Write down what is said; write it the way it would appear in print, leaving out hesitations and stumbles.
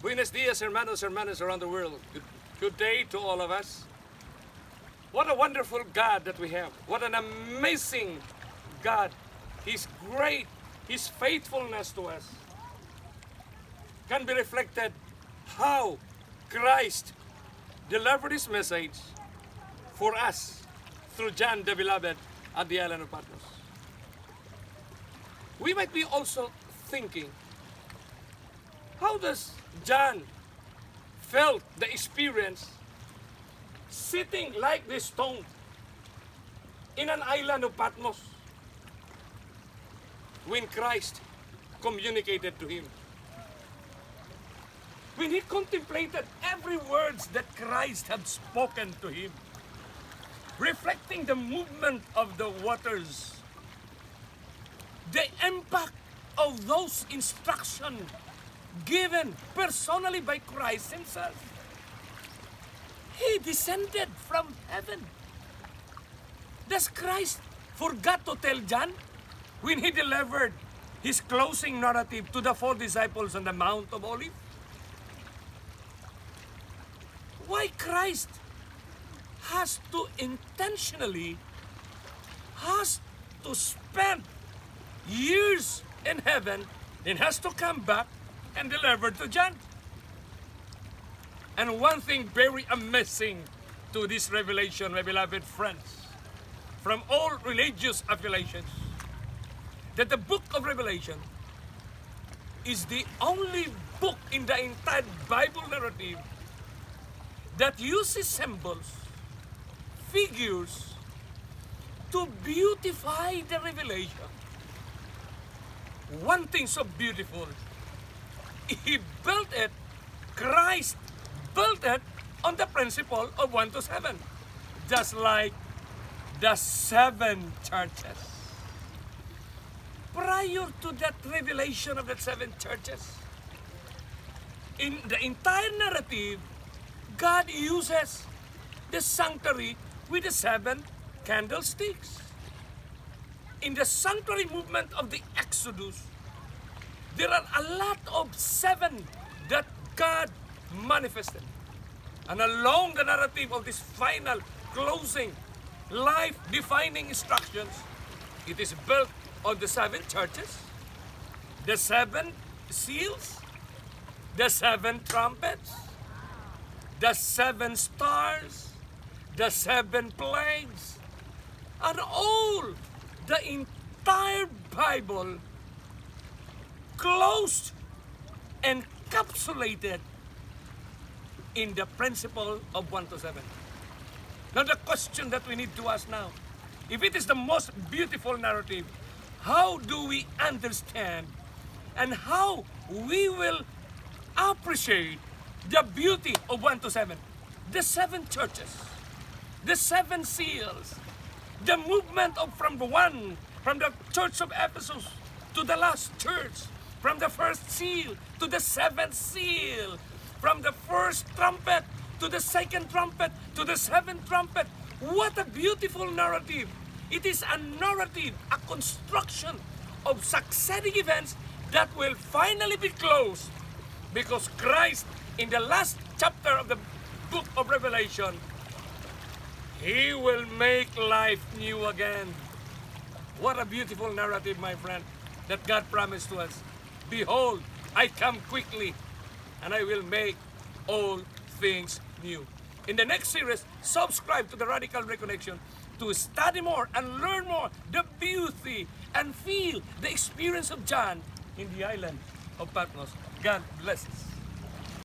Buenos dias, hermanos, hermanas around the world. Good day to all of us. What a wonderful God that we have. What an amazing God. He's great. His faithfulness to us can be reflected how Christ delivered His message for us through John the Beloved at the island of Patmos. We might be also thinking, how does John felt the experience sitting like this stone in an island of Patmos when Christ communicated to him? When he contemplated every words that Christ had spoken to him, reflecting the movement of the waters, the impact of those instructions given personally by Christ himself. He descended from heaven. Does Christ forgot to tell John when he delivered his closing narrative to the 4 disciples on the Mount of Olives? Why Christ has to intentionally spend years in heaven and has to come back and deliver to John? And one thing very amazing to this revelation, my beloved friends, from all religious affiliations, that the book of Revelation is the only book in the entire Bible narrative that uses symbols, figures, to beautify the revelation. One thing so beautiful, he built it, Christ built it on the principle of 1 to 7, just like the 7 churches. Prior to that revelation of the 7 churches, in the entire narrative, God uses the sanctuary with the 7 candlesticks. In the sanctuary movement of the Exodus, there are a lot of 7 that God manifested. And along the narrative of this final, closing, life-defining instructions, it is built on the 7 churches, the 7 seals, the 7 trumpets, the 7 stars, the 7 plagues, and all the entire Bible closed, encapsulated in the principle of 1 to 7. Now the question that we need to ask now, if it is the most beautiful narrative, how do we understand and how we will appreciate the beauty of 1 to 7? The 7 churches, the 7 seals, the movement of from the church of Ephesus to the last church, from the first seal to the 7th seal, from the first trumpet to the 2nd trumpet to the 7th trumpet. What a beautiful narrative. It is a narrative, a construction of succeeding events that will finally be closed because Christ, in the last chapter of the book of Revelation, He will make life new again. What a beautiful narrative, my friend, that God promised to us. Behold, I come quickly, and I will make all things new. In the next series, subscribe to the Radical Reconnection to study more and learn more the beauty and feel the experience of John in the island of Patmos. God bless us.